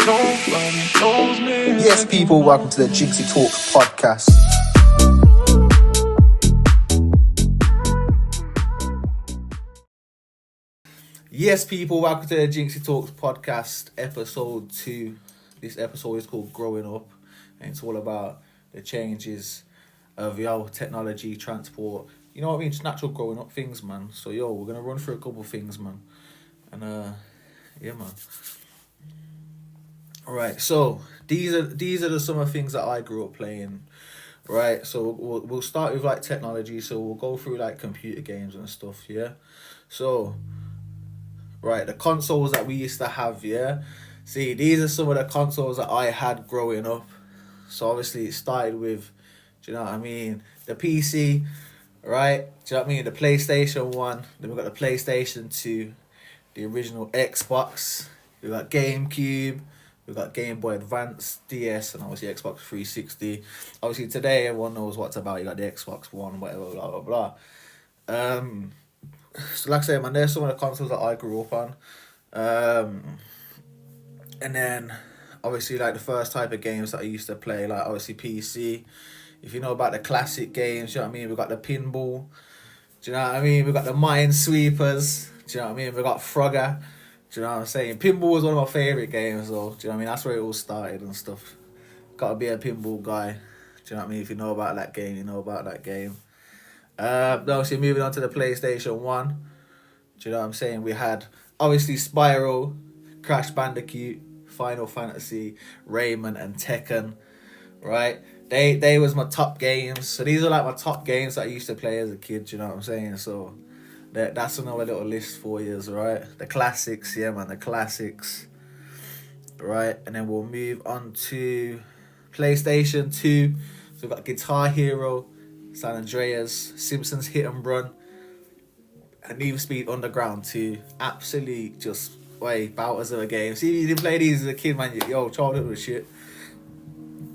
Nobody knows me. Yes, people, welcome to the Jinxie Talk podcast. Yes, people, welcome to the Jinxie Talks podcast, episode 2. This episode is called Growing Up, and it's all about the changes of technology, transport. You know what I mean? Just natural growing up things, man. So we're gonna run through a couple of things, man. And yeah, man. Alright, so these are some of the things that I grew up playing. Right, so we'll start with like technology. So we'll go through like computer games and stuff. Yeah, so right, the consoles that we used to have. Yeah, see, these are some of the consoles that I had growing up. So obviously it started with, do you know what I mean, the PC, right? Do you know what I mean? The PlayStation 1, then we got the PlayStation 2, the original Xbox, we got GameCube, we got Game Boy Advance, DS, and obviously Xbox 360. Obviously today everyone knows what's about. You got the Xbox One, whatever, blah blah blah. So like I say, man, there's some of the consoles that I grew up on. And then obviously like the first type of games that I used to play, like obviously PC. If you know about the classic games, do you know what I mean? We got the pinball. Do you know what I mean? We got the Minesweepers. Do you know what I mean? We got Frogger. Do you know what I'm saying? Pinball was one of my favourite games though. Do you know what I mean? That's where it all started and stuff. Gotta be a pinball guy. Do you know what I mean? If you know about that game, you know about that game. Obviously moving on to the PlayStation 1. Do you know what I'm saying? We had obviously Spyro, Crash Bandicoot, Final Fantasy, Rayman and Tekken. Right? They was my top games. So these are like my top games that I used to play as a kid, do you know what I'm saying? So that's another little list for you, right? The classics, yeah, man, the classics. Right, and then we'll move on to PlayStation 2. So we've got Guitar Hero, San Andreas, Simpsons Hit and Run, and Need for Speed Underground 2. Absolute just bouters of a game. See, you didn't play these as a kid, man. Yo, childhood was shit.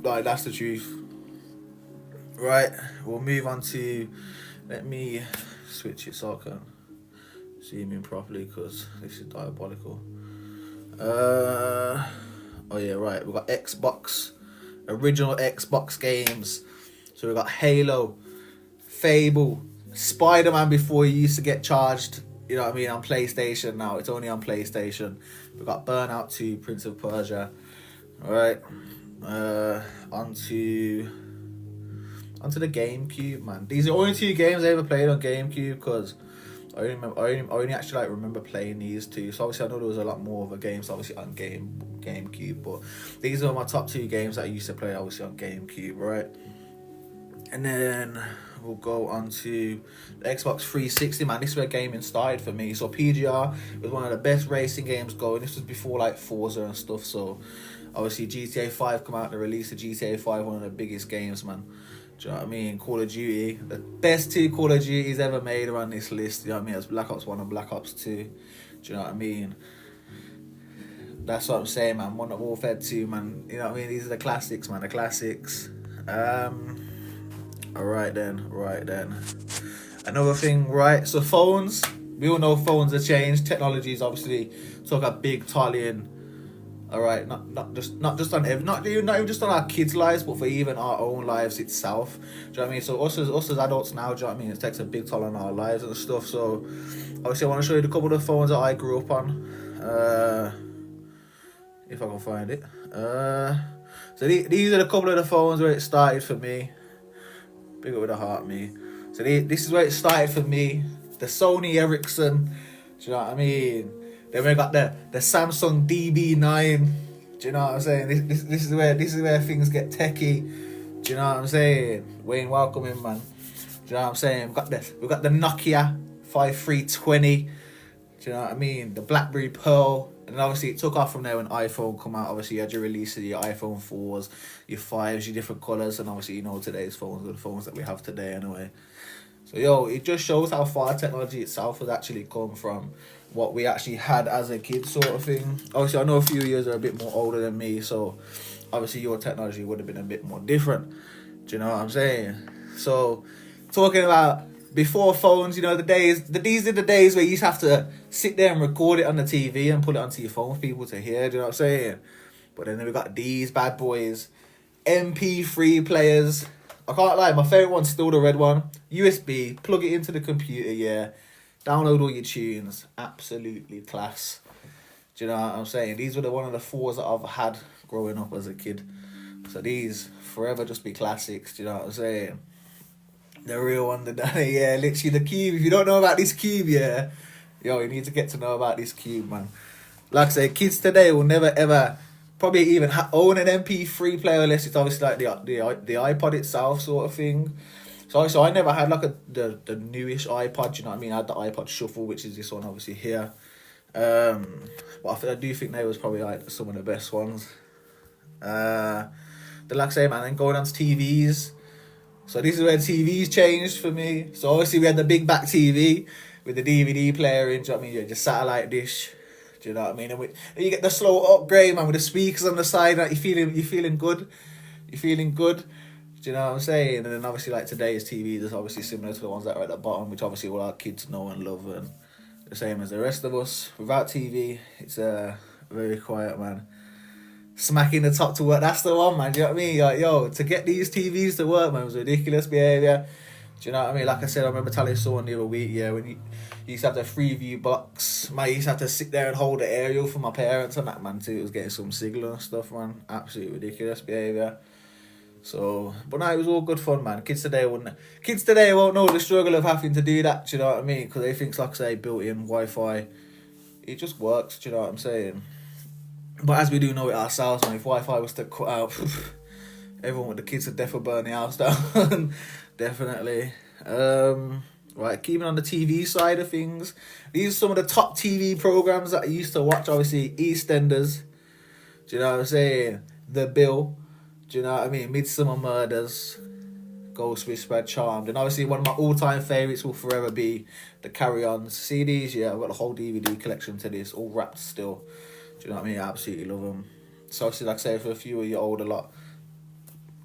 Like, that's the truth. Right, we'll move on to, let me switch it so I can see me properly because this is diabolical. Oh yeah, right. We've got Xbox, original Xbox games. So we've got Halo, Fable, Spider-Man before he used to get charged, you know what I mean, on PlayStation. Now it's only on PlayStation. We've got Burnout 2, Prince of Persia. Alright. Onto the GameCube, man. These are the only 2 games I ever played on GameCube because I only actually remember playing these 2. So obviously I know there was a lot more of a games obviously on GameCube, but these are my top 2 games that I used to play obviously on GameCube, right? And then we'll go on to the Xbox 360, man. This is where gaming started for me. So PGR was one of the best racing games going. This was before like Forza and stuff. So obviously GTA 5 come out, the release of GTA 5, one of the biggest games, man. Do you know what I mean? Call of Duty, the best 2 Call of Duties ever made are on this list. You know what I mean? It's Black Ops 1 and Black Ops 2. Do you know what I mean? That's what I'm saying, man. Modern Warfare 2, man. You know what I mean? These are the classics, man. The classics. Alright then. Another thing, right? So phones. We all know phones have changed. Technologies obviously took a big toll in. Alright, not just on not even just on our kids' lives, but for even our own lives itself. Do you know what I mean? So us as adults now, do you know what I mean? It takes a big toll on our lives and stuff. So obviously I want to show you a couple of the phones that I grew up on. If I can find it. So these are a couple of the phones where it started for me. Big up with a heart, me. So this is where it started for me. The Sony Ericsson. Do you know what I mean? Then we got the Samsung DB9. Do you know what I'm saying? This is where things get techie. Do you know what I'm saying? Wayne, welcome in, man. Do you know what I'm saying? We've got the Nokia 5320. Do you know what I mean? The BlackBerry Pearl. And obviously it took off from there when iPhone come out. Obviously you had your release of your iPhone 4s, your 5s, your different colours, and obviously you know today's phones are the phones that we have today anyway. So it just shows how far technology itself has actually come from what we actually had as a kid, sort of thing. Obviously I know a few years are a bit more older than me, so obviously your technology would have been a bit more different. Do you know what I'm saying? So talking about before phones, you know, these are the days where you just have to sit there and record it on the TV and put it onto your phone for people to hear. Do you know what I'm saying? But then we got these bad boys, MP3 players. I can't lie, my favourite one's still the red one. USB, plug it into the computer, yeah. Download all your tunes. Absolutely class. Do you know what I'm saying? These were one of the fours that I've had growing up as a kid. So these forever just be classics. Do you know what I'm saying? The real one, yeah, literally the Cube. If you don't know about this Cube, yeah, yo, you need to get to know about this Cube, man. Like I say, kids today will never ever probably even own an MP3 player unless it's obviously like the iPod itself sort of thing. So I never had like the newish iPod. You know what I mean? I had the iPod Shuffle, which is this one obviously here. But I do think they was probably like some of the best ones. Then like I say, man, then going on to TVs. So this is where TVs changed for me. So obviously we had the big back TV with the DVD player in. Do you know what I mean? Yeah, just satellite dish. Do you know what I mean? And you get the slow upgrade, man, with the speakers on the side. Like you're feeling good. You're feeling good. Do you know what I'm saying? And then obviously like today's TV is obviously similar to the ones that are at the bottom, which obviously all our kids know and love, and the same as the rest of us. Without TV, it's very quiet, man. Smacking the top to work, that's the one, man. Do you know what I mean? Like, yo, to get these TVs to work, man, was ridiculous behaviour. Do you know what I mean? Like I said, I remember telling someone the other week, yeah, when you used to have the Freeview box, man, you used to have to sit there and hold the aerial for my parents and that, man, too. It was getting some signal and stuff, man. Absolutely ridiculous behaviour. So, but no, it was all good fun, man. Kids today won't know the struggle of having to do that, do you know what I mean? Because they think, like I say, built-in Wi-Fi, it just works, do you know what I'm saying? But as we do know it ourselves, man, if Wi-Fi was to cut out, everyone with the kids would definitely burn the house down. Definitely. Right, keeping on the TV side of things, these are some of the top TV programs that I used to watch. Obviously, EastEnders, do you know what I'm saying? The Bill, do you know what I mean? Midsummer Murders, Ghost Whisperer, Charmed, and obviously one of my all-time favourites will forever be the Carry On CDs. Yeah, I've got a whole DVD collection to this, all wrapped still. Do you know what I mean? I absolutely love them. So obviously, like I say, for a few of you older lot,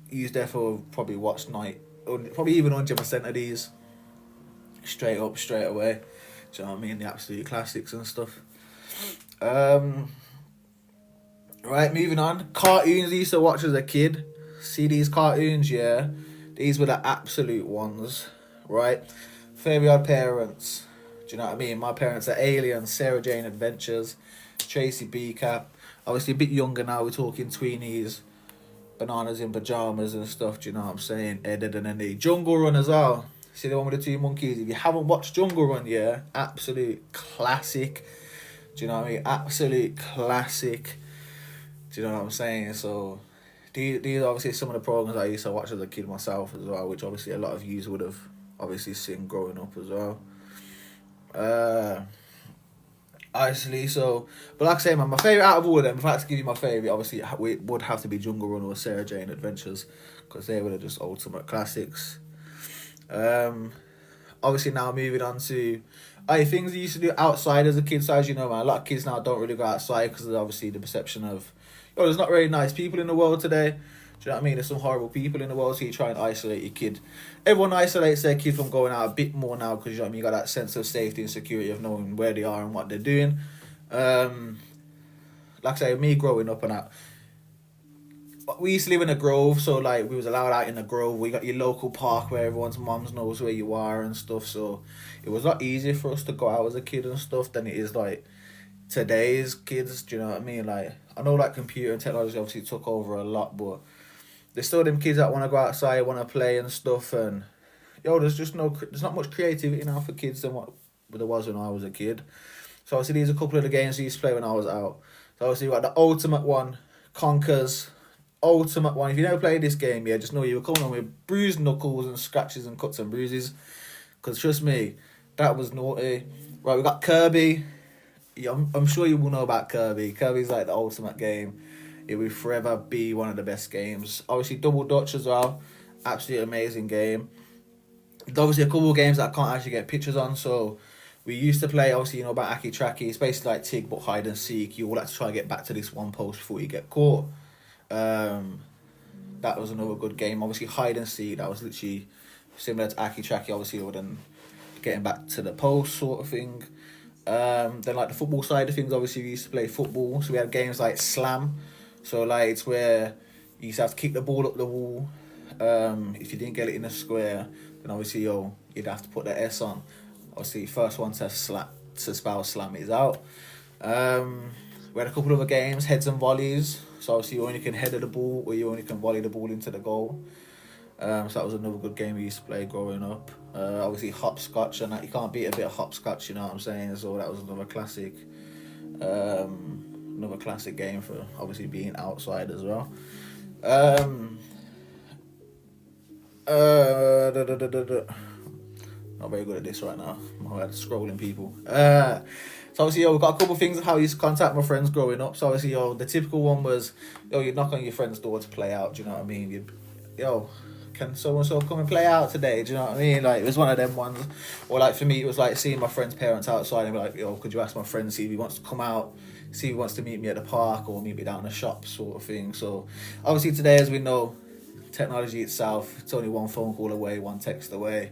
you've therefore probably watched probably even 100% of these straight up, straight away. Do you know what I mean? The absolute classics and stuff. Right, moving on. Cartoons I used to watch as a kid. See these cartoons, yeah. These were the absolute ones, right? Fairly Odd Parents. Do you know what I mean? My parents are Aliens, Sarah Jane Adventures, Tracy Beaker. Obviously a bit younger now, we're talking tweenies, Bananas in Pajamas and stuff, do you know what I'm saying? Ed, Edd and Eddy. Jungle Run as well. See the one with the two monkeys? If you haven't watched Jungle Run, yeah, absolute classic. Do you know what I mean? Absolute classic. Do you know what I'm saying? So these are obviously some of the programs I used to watch as a kid myself as well, which obviously a lot of you would have obviously seen growing up as well. Obviously, so, but like I say, man, my favourite out of all of them, if I had to give you my favourite, obviously it would have to be Jungle Run or Sarah Jane Adventures, because they were just ultimate classics. Obviously now moving on to things you used to do outside as a kid. So as you know, man, a lot of kids now don't really go outside because of obviously the perception of, there's not very nice people in the world today. Do you know what I mean? There's some horrible people in the world, so you try and isolate your kid. Everyone isolates their kid from going out a bit more now because, you know what I mean, you got that sense of safety and security of knowing where they are and what they're doing. Like I say, me growing up and that, we used to live in a grove, so like we was allowed out in the grove. We got your local park where everyone's mums knows where you are and stuff, so it was a lot easier for us to go out as a kid and stuff than it is like today's kids. Do you know what I mean? Like, I know like computer and technology obviously took over a lot, but there's still them kids that want to go outside, want to play and stuff, and there's not much creativity now for kids than what there was when I was a kid. So obviously these are a couple of the games I used to play when I was out. So obviously you got the ultimate one, Conkers. Ultimate one. If you never played this game, yeah, just know you were coming on with bruised knuckles and scratches and cuts and bruises. Because trust me, that was naughty. Right, we got Kirby. Yeah, I'm sure you will know about Kirby. Kirby's like the ultimate game. It will forever be one of the best games. Obviously, Double Dutch as well. Absolutely amazing game. There's obviously a couple of games that I can't actually get pictures on. So we used to play, obviously, about Aki Traki. It's basically like Tig, but hide and seek. You all have to try and get back to this one post before you get caught. That was another good game. Obviously, hide and seek. That was literally similar to Aki Traki. Obviously, other than getting back to the post sort of thing. Then like the football side of things, obviously we used to play football. So we had games like Slam. So like it's where you used to have to kick the ball up the wall. If you didn't get it in the square, then obviously you'd have to put the S on. Obviously, first one to spell slam is out. We had a couple of other games, heads and volleys. So obviously you only can header the ball or you only can volley the ball into the goal. So that was another good game we used to play growing up. Obviously hopscotch, and that, you can't beat a bit of hopscotch, you know what I'm saying? So that was another classic game for obviously being outside as well. Not very good at this right now. I'm scrolling people. So obviously, we've got a couple of things of how I used to contact my friends growing up. So obviously, the typical one was, you'd knock on your friend's door to play out. Do you know what I mean? Can so and so come and play out today? Do you know what I mean? Like, it was one of them ones. Or like for me, it was like seeing my friend's parents outside and be like, could you ask my friend, see if he wants to come out, see if he wants to meet me at the park or meet me down the shop, sort of thing. So obviously today, as we know, technology itself, it's only one phone call away, one text away,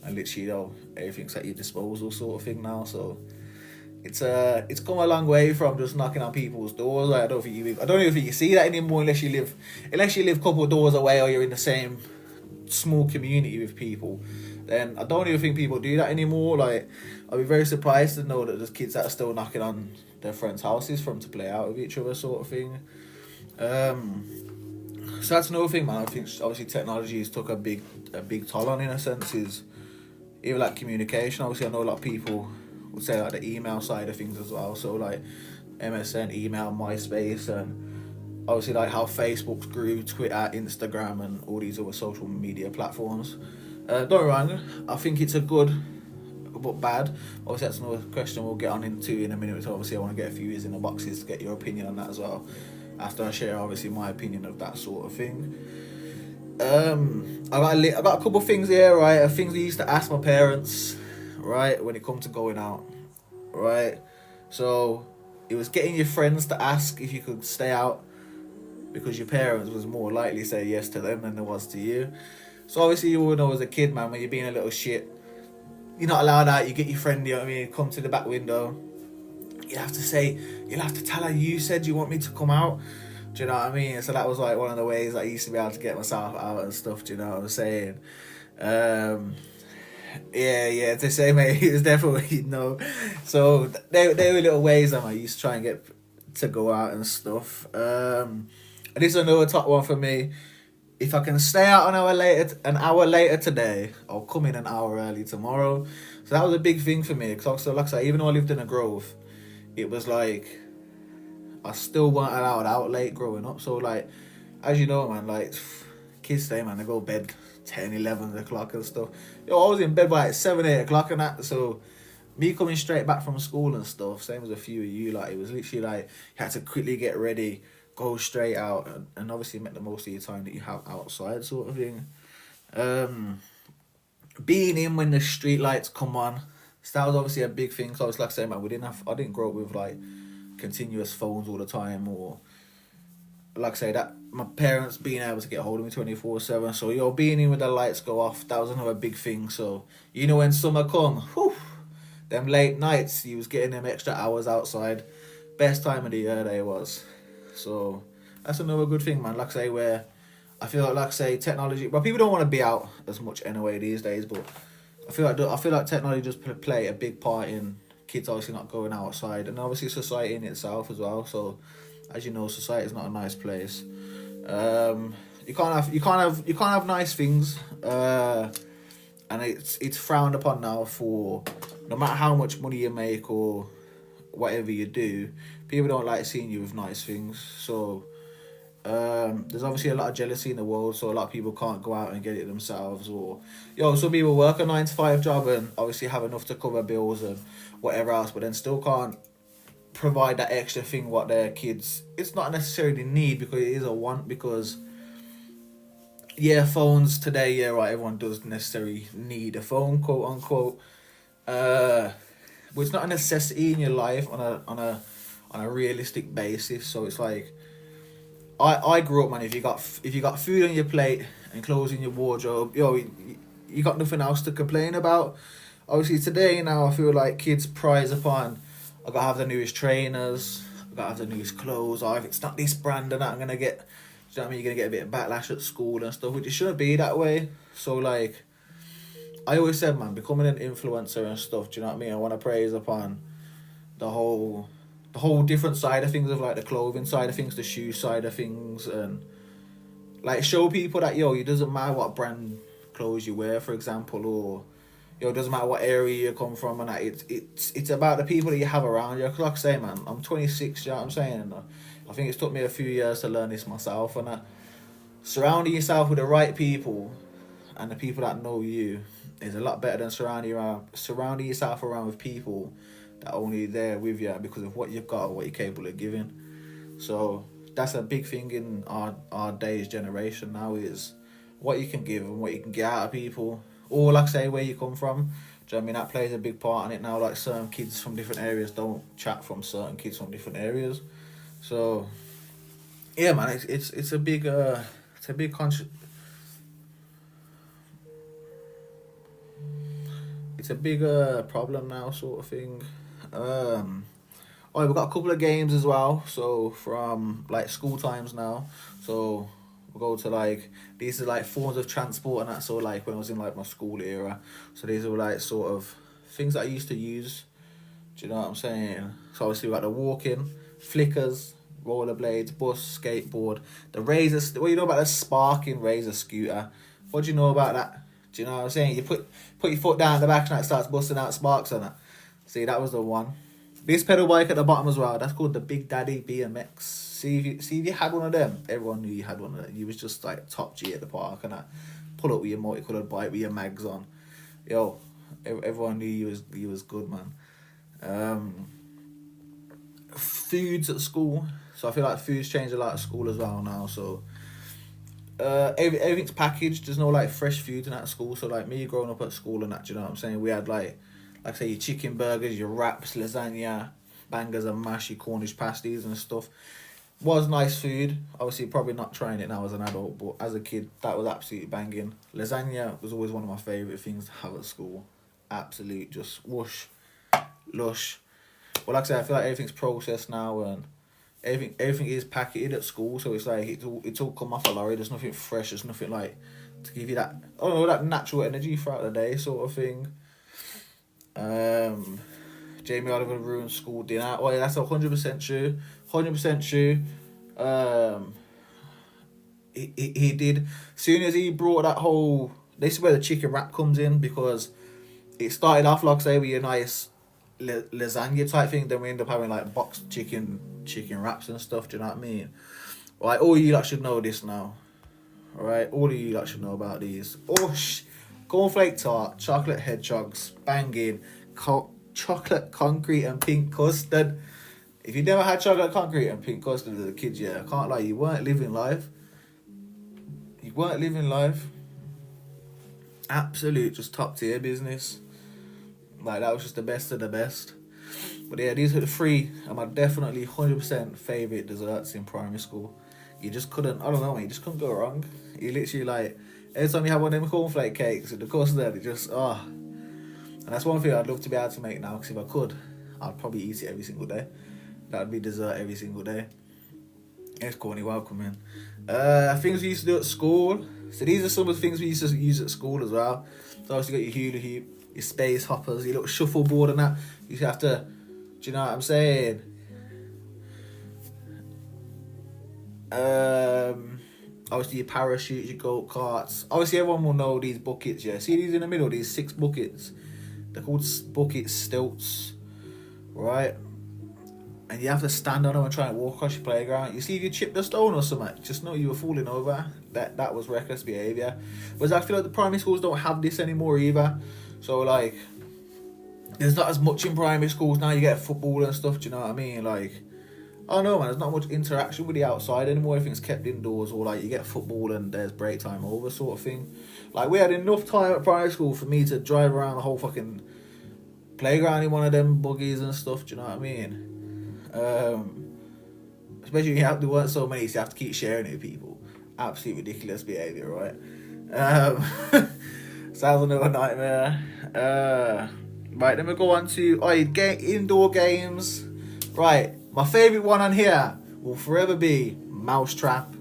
and literally, everything's at your disposal, sort of thing now. So it's come a long way from just knocking on people's doors. Like, I don't even think you see that anymore unless you live a couple of doors away or you're in the same small community with people. Then I don't even think people do that anymore. Like, I'd be very surprised to know that there's kids that are still knocking on their friends' houses for them to play out with each other, sort of thing. So that's another thing, man. I think obviously technology has took a big toll on, in a sense, is even like communication. Obviously, I know a lot of people would say like the email side of things as well. So like MSN, email, MySpace, and obviously like how Facebook grew, Twitter, Instagram, and all these other social media platforms. Don't get me wrong, I think it's a good but bad. Obviously, that's another question we'll get on into in a minute. So obviously, I want to get a few years in the boxes to get your opinion on that as well, after I share obviously my opinion of that sort of thing. I got a couple of things here, right? Things we used to ask my parents, right, when it comes to going out, right? So it was getting your friends to ask if you could stay out, because your parents was more likely to say yes to them than there was to you. So obviously, you all know as a kid, man, when you're being a little shit, you're not allowed out. You get your friend, you know what I mean, come to the back window. You'll have to tell her you said you want me to come out. Do you know what I mean? So that was like one of the ways I used to be able to get myself out and stuff. Do you know what I'm saying? Yeah, to say, mate, it was definitely no. So they were little ways that I used to try and get to go out and stuff. And this is another top one for me. If I can stay out an hour later today, I'll come in an hour early tomorrow. So that was a big thing for me, because like I said, even though I lived in a grove, it was like I still weren't allowed out late growing up. So like, as you know, man, like kids stay, man, they go to bed 10, 11 o'clock and stuff. I was in bed by like 7, 8 o'clock and that. So me coming straight back from school and stuff, same as a few of you, like it was literally like you had to quickly get ready, go straight out, and obviously make the most of your time that you have outside, sort of thing. Being in when the street lights come on, so that was obviously a big thing. So it's like I say, man, I didn't grow up with like continuous phones all the time, or like I say, that my parents being able to get hold of me 24/7. So being in when the lights go off, that was another big thing. So when summer come, them late nights, you was getting them extra hours outside. Best time of the year they was. So that's another good thing, man. Like I say, where I feel like I say, technology. But people don't want to be out as much anyway these days. But I feel like technology just play a big part in kids obviously not going outside, and obviously society in itself as well. So as you know, society is not a nice place. You can't have nice things, and it's frowned upon now for no matter how much money you make or whatever you do. People don't like seeing you with nice things. So there's obviously a lot of jealousy in the world, so a lot of people can't go out and get it themselves, or some people work a 9-to-5 job and obviously have enough to cover bills and whatever else, but then still can't provide that extra thing what their kids, it's not necessarily need, because it is a want. Because phones today, right, everyone does necessarily need a phone, quote unquote, but it's not a necessity in your life on a realistic basis. So it's like, I grew up, man, if you got food on your plate and clothes in your wardrobe, you got nothing else to complain about. Obviously today now, I feel like kids prize upon, I gotta have the newest trainers, I gotta have the newest clothes, or if it's not this brand and that, I'm gonna get, do you know what I mean, you're gonna get a bit of backlash at school and stuff, which it shouldn't be that way. So like, I always said, man, becoming an influencer and stuff, do you know what I mean? I want to praise upon the whole different side of things, of like the clothing side of things, the shoe side of things, and like show people that, yo, it doesn't matter what brand clothes you wear, for example, or yo, it doesn't matter what area you come from, and that it's about the people that you have around you. Cause like I say, man, I'm 26, you know what I'm saying? And I think it's took me a few years to learn this myself, and surrounding yourself with the right people and the people that know you is a lot better than surrounding yourself around with people that are only there with you because of what you've got or what you're capable of giving. So that's a big thing in our day's generation now, is what you can give and what you can get out of people, or like I say, where you come from. Do you know what I mean? That plays a big part in it now. Like certain kids from different areas don't chat from certain kids from different areas. So yeah, man, it's a big it's a big problem now, sort of thing. Oh, we've got a couple of games as well. So from like school times now. So we'll go to like, these are like forms of transport and that. So like when I was in like my school era. So these are like sort of things that I used to use. Do you know what I'm saying? So obviously we got the walking, flickers, rollerblades, bus, skateboard, the razor. What do you know about the sparking razor scooter? What do you know about that? Do you know what I'm saying? You put your foot down the back and it starts busting out sparks on it. See, that was the one. This pedal bike at the bottom as well. That's called the Big Daddy BMX. See if you had one of them. Everyone knew you had one of them. You was just like top G at the park and that. Pull up with your multicolored bike with your mags on. Yo, everyone knew you was good, man. Foods at school. So I feel like food's changed a lot at school as well now. So everything's packaged. There's no like fresh food in that school. So like me growing up at school and that, do you know what I'm saying? We had like I say, your chicken burgers, your wraps, lasagna, bangers and mash, your Cornish pasties and stuff. Was nice food. Obviously, probably not trying it now as an adult, but as a kid, that was absolutely banging. Lasagna was always one of my favourite things to have at school. Absolute, just whoosh, lush. Well, like I said, I feel like everything's processed now, and everything is packaged at school, so it's like it's all come off a lorry. There's nothing fresh. There's nothing like to give you that, I don't know, that natural energy throughout the day sort of thing. Jamie Oliver ruined school dinner. Oh yeah, that's 100% true. 100% true. He did. Soon as he brought that whole, this is where the chicken wrap comes in, because it started off like say with your nice lasagna type thing. Then we end up having like boxed chicken wraps and stuff. Do you know what I mean? Right, all you lot should know this now. Alright, all of you lot should know about these. Cornflake tart, chocolate hedgehogs, banging, chocolate concrete and pink custard. If you never had chocolate concrete and pink custard as a kid, yeah, I can't lie, you weren't living life. You weren't living life. Absolute, just top tier business. Like, that was just the best of the best. But yeah, these are the three of my definitely 100% favourite desserts in primary school. You just couldn't, I don't know, man, you just couldn't go wrong. You literally like, every time you have one of them cornflake cakes with the custard, it just, And that's one thing I'd love to be able to make now, because if I could, I'd probably eat it every single day. That would be dessert every single day. It's Courtney, welcome in. Things we used to do at school. So these are some of the things we used to use at school as well. So obviously you got your hula hoop, your space hoppers, your little shuffleboard and that. You used to have to, do you know what I'm saying? Obviously your parachutes, your go-karts. Obviously everyone will know these buckets, yeah. See these in the middle, these 6 buckets. They're called bucket stilts, right? And you have to stand on them and try and walk across your playground. You see if you chipped a stone or something, just know you were falling over. That was reckless behaviour. Whereas I feel like the primary schools don't have this anymore either. So like, there's not as much in primary schools now. You get football and stuff, do you know what I mean? Like, I don't know, man, there's not much interaction with the outside anymore. Everything's kept indoors, or like you get football and there's break time over sort of thing. Like, we had enough time at primary school for me to drive around the whole fucking playground in one of them buggies and stuff, do you know what I mean? Especially when there weren't so many, so you have to keep sharing it with people. Absolute ridiculous behaviour, right? Sounds another nightmare. Right, then we go on to indoor games. Right, My favourite one on here will forever be Mousetrap.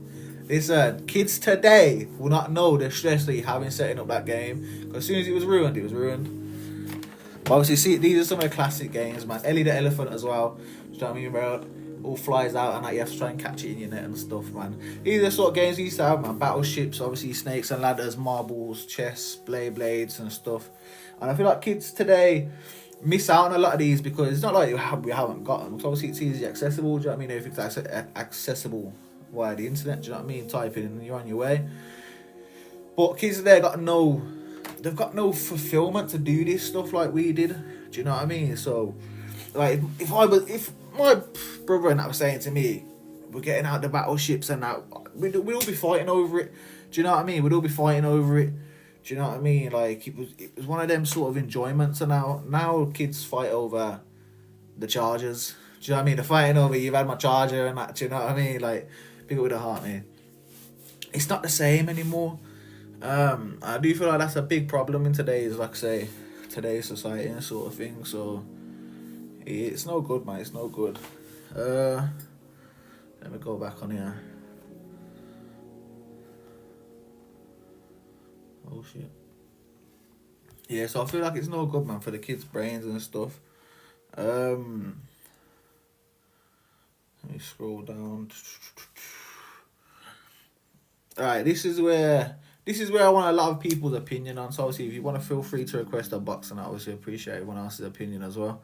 Listen, kids today will not know the stress that you have in setting up that game. Because as soon as it was ruined, it was ruined. But obviously, see, these are some of the classic games, man. Ellie the Elephant as well. Do you know what I mean, bro? All flies out and like, you have to try and catch it in your net and stuff, man. These are the sort of games we used to have, man. Battleships, obviously, snakes and ladders, marbles, chess, blades and stuff. And I feel like kids today miss out on a lot of these because it's not like we haven't got them. Because obviously it's easily accessible. Do you know what I mean? If it's accessible via the internet, do you know what I mean? Type in and you're on your way. But kids today they've got no fulfillment to do this stuff like we did. Do you know what I mean? So, like, if my brother and that was saying to me, we're getting out the battleships and that, we'd all be fighting over it. Do you know what I mean? We'd all be fighting over it. Do you know what I mean? Like, it was one of them sort of enjoyments, and now kids fight over the chargers. Do you know what I mean? They're fighting over, you've had my charger and that. Do you know what I mean? Like, people with a heart, man. It's not the same anymore. I do feel like that's a big problem in today's, like I say, today's society and sort of thing. So it's no good, man. It's no good. Let me go back on here. Oh shit. Yeah, so I feel like it's no good, man, for the kids' brains and stuff. Let me scroll down. Alright, this is where I want a lot of people's opinion on. So obviously if you want to, feel free to request a box, and I obviously appreciate everyone else's opinion as well.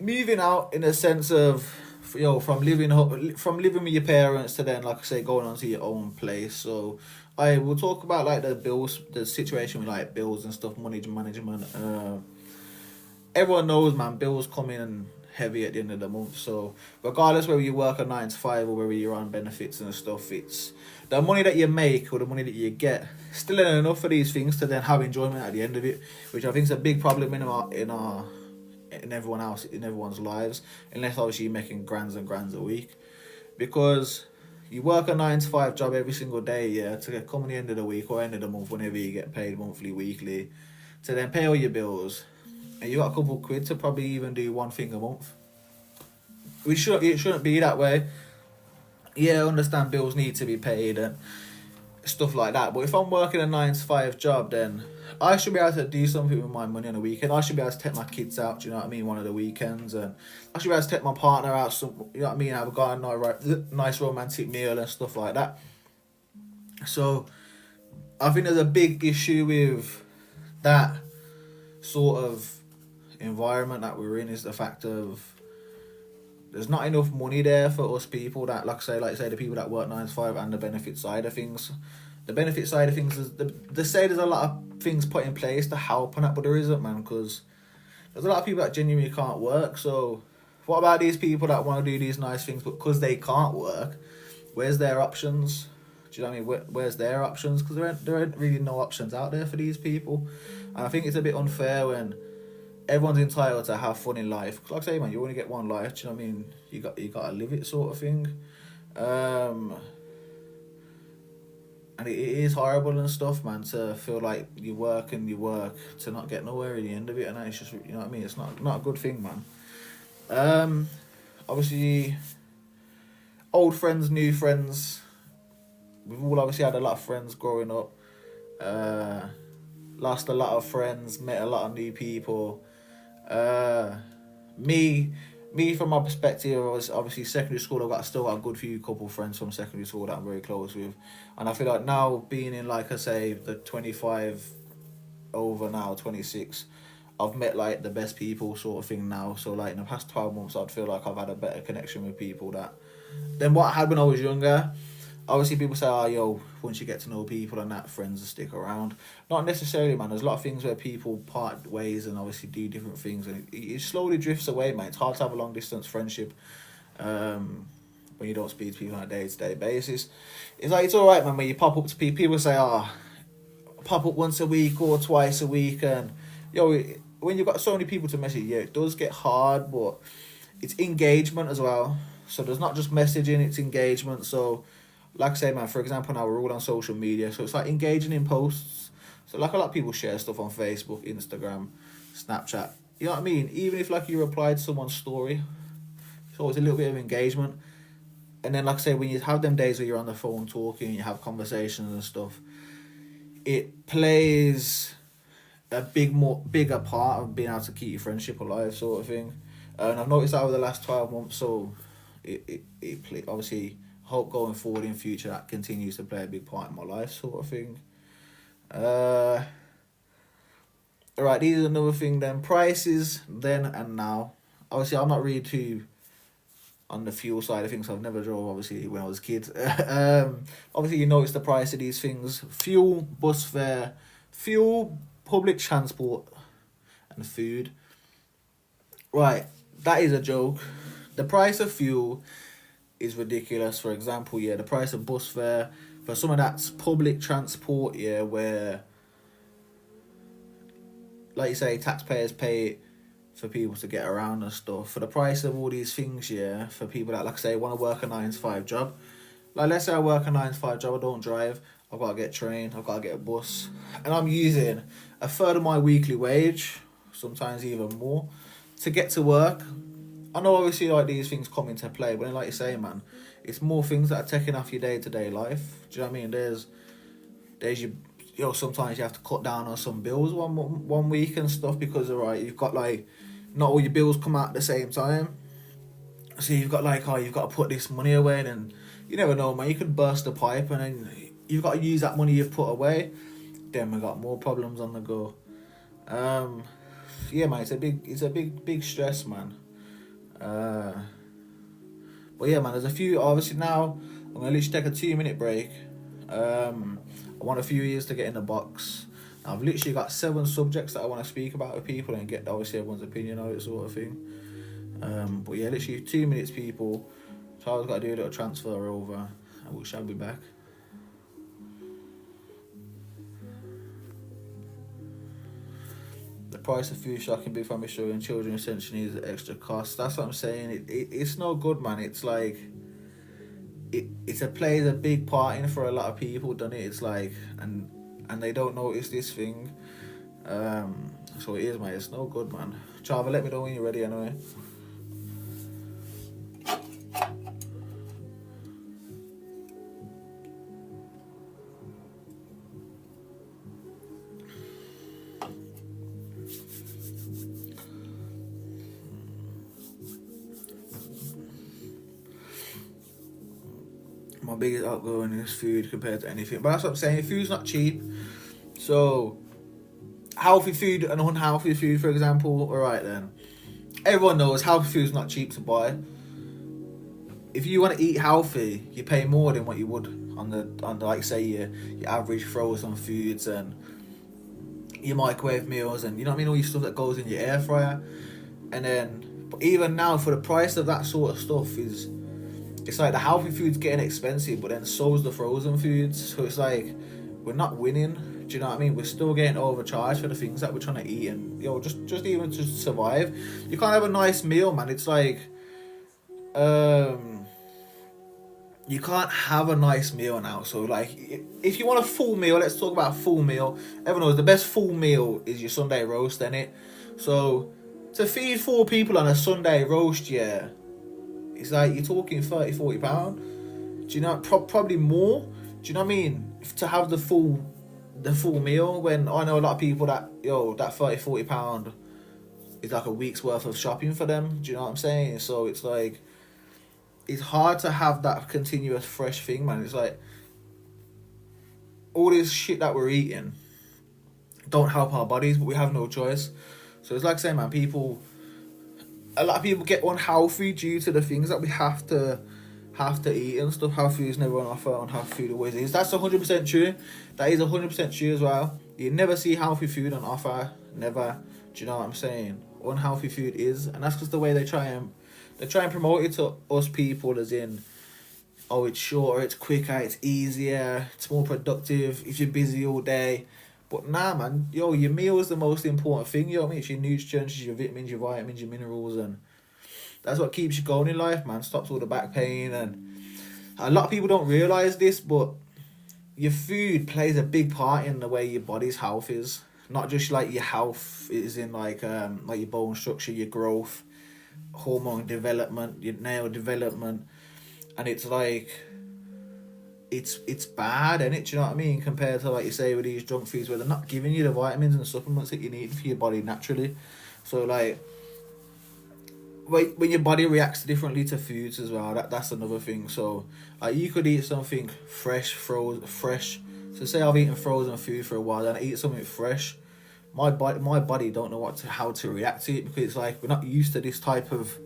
Moving out in a sense of, from living with your parents to then, like I say, going on to your own place. So I will talk about like the situation with like bills and stuff, money management. Everyone knows, man, bills come in heavy at the end of the month. So regardless whether you work a 9 to 5 or whether you're on benefits and stuff, it's the money that you make or the money that you get still ain't enough for these things to then have enjoyment at the end of it, which I think is a big problem in everyone's lives, unless obviously you're making grands and grands a week, because you work a 9 to 5 job every single day, yeah, to come at the end of the week or end of the month, whenever you get paid monthly, weekly, to then pay all your bills, and you got a couple quid to probably even do one thing a month. It shouldn't be that way. Yeah, I understand bills need to be paid and stuff like that, but if I'm working a 9 to 5 job, then I should be able to do something with my money on the weekend. I should be able to take my kids out, do you know what I mean, one of the weekends, and I should be able to take my partner out, you know what I mean, have a nice romantic meal and stuff like that. So I think there's a big issue with that sort of environment that we're in, is the fact of there's not enough money there for us people that, like I say, the people that work 9 to 5 and the benefit side of things. The benefit side of things is they say there's a lot of things put in place to help on that, but there isn't, man, because there's a lot of people that genuinely can't work. So what about these people that want to do these nice things, but because they can't work, where's their options? Do you know what I mean? Where's their options? Because there ain't really no options out there for these people. And I think it's a bit unfair when everyone's entitled to have fun in life. Cause like I say, man, you only get one life. Do you know what I mean? You got to live it, sort of thing. And it is horrible and stuff, man, to feel like you work to not get nowhere at the end of it, and it's just, you know what I mean, it's not a good thing, man. Obviously, old friends, new friends, we've all obviously had a lot of friends growing up, lost a lot of friends, met a lot of new people. Me from my perspective, I was obviously secondary school. I've still got a good few couple friends from secondary school that I'm very close with, and I feel like now being in, like I say, the 25 over now, 26, I've met like the best people, sort of thing now. So like in the past 12 months, I'd feel like I've had a better connection with people than what I had when I was younger. Obviously, people say, oh, yo, once you get to know people and that, friends will stick around. Not necessarily, man. There's a lot of things where people part ways and obviously do different things, and it slowly drifts away, man. It's hard to have a long-distance friendship when you don't speak to people on a day-to-day basis. It's like, it's all right, man, when you pop up to people. People say, oh, pop up once a week or twice a week, and, yo, when you've got so many people to message, yeah, it does get hard, but it's engagement as well. So there's not just messaging, it's engagement. So like I say, man, for example, now we're all on social media, so it's like engaging in posts. So like a lot of people share stuff on Facebook, Instagram, Snapchat, You know what I mean? Even if like you reply to someone's story, it's always a little bit of engagement. And then like I say, when you have them days where you're on the phone talking, you have conversations and stuff, it plays a bigger part of being able to keep your friendship alive, sort of thing. And I've noticed that over the last 12 months. So obviously hope going forward in future that continues to play a big part in my life, sort of thing. Alright, these are another thing then. Prices then and now. Obviously, I'm not really too on the fuel side of things. I've never drove, obviously, when I was a kid. Obviously, you notice the price of these things. Fuel, bus fare, fuel, public transport, and food. Right, that is a joke. The price of fuel is ridiculous. For example, yeah, the price of bus fare, for some of that's public transport, yeah, where, like you say, taxpayers pay it for people to get around and stuff. For the price of all these things, yeah, for people that, like I say, want to work a 9 to 5 job. Like, let's say I work a 9 to 5 job, I don't drive, I've got to get trained, I've got to get a bus, and I'm using a third of my weekly wage, sometimes even more, to get to work. I know obviously like these things come into play, but then, like you say, man, it's more things that are taking off your day-to-day life. Do you know what I mean? There's sometimes you have to cut down on some bills one week and stuff because, alright, you've got like, not all your bills come out at the same time. So you've got like, you've got to put this money away, and then you never know, man, you could burst a pipe and then you've got to use that money you've put away. Then we got more problems on the go. Yeah, man, it's a big stress, man. But yeah, man, there's a few, obviously now, I'm going to literally take a 2-minute break. I want a few years to get in the box. I've literally got 7 subjects that I want to speak about with people and get obviously everyone's opinion on it, sort of thing. But yeah, literally 2 minutes, people. So I've got to do a little transfer over, and we shall be back. The price of food shocking, big family struggling, children essentially needs extra cost. That's what I'm saying. It's no good, man. It's like it plays a big part in for a lot of people, doesn't it? It's like and they don't notice this thing. So it is, man. It's no good, man. Chava, let me know when you're ready anyway. My biggest outgoing is food compared to anything. But that's what I'm saying. Food's not cheap. So, healthy food and unhealthy food, for example. Alright then. Everyone knows healthy food's not cheap to buy. If you want to eat healthy, you pay more than what you would on the like say your average frozen foods and your microwave meals and you know what I mean, all your stuff that goes in your air fryer. And then, but even now, for the price of that sort of stuff it's like the healthy food's getting expensive, but then so's the frozen foods. So it's like we're not winning. Do you know what I mean? We're still getting overcharged for the things that we're trying to eat, and just even to survive, you can't have a nice meal, man. It's like, you can't have a nice meal now. So like, if you want a full meal, let's talk about a full meal. Everyone knows the best full meal is your Sunday roast, innit? So to feed 4 people on a Sunday roast, yeah. It's like you're talking £30-40. Do you know? Probably more. Do you know what I mean? To have the full meal, when I know a lot of people that that £30-40 is like a week's worth of shopping for them. Do you know what I'm saying? So it's like it's hard to have that continuous fresh thing, man. It's like all this shit that we're eating don't help our bodies, but we have no choice. So it's like saying, man, a lot of people get unhealthy due to the things that we have to eat and stuff. Health food is never on offer, unhealthy food always is. That's 100% true. That is 100% true as well. You never see healthy food on offer. Never. Do you know what I'm saying? Unhealthy food is, and that's because the way they try and promote it to us people, as in, oh, it's shorter, it's quicker, it's easier, it's more productive if you're busy all day. But nah, man, your meal is the most important thing. You know what I mean? It's your nutrients, your vitamins, your minerals, and that's what keeps you going in life, man. Stops all the back pain, and a lot of people don't realise this, but your food plays a big part in the way your body's health is. not just like your health, it is in like your bone structure, your growth, hormone development, your nail development, and it's like it's bad, and it, do you know what I mean? Compared to, like you say, with these junk foods where they're not giving you the vitamins and supplements that you need for your body naturally. So like when your body reacts differently to foods as well, that's another thing. So like you could eat something fresh. So say I've eaten frozen food for a while, and I eat something fresh. My body don't know how to react to it, because it's like we're not used to this type of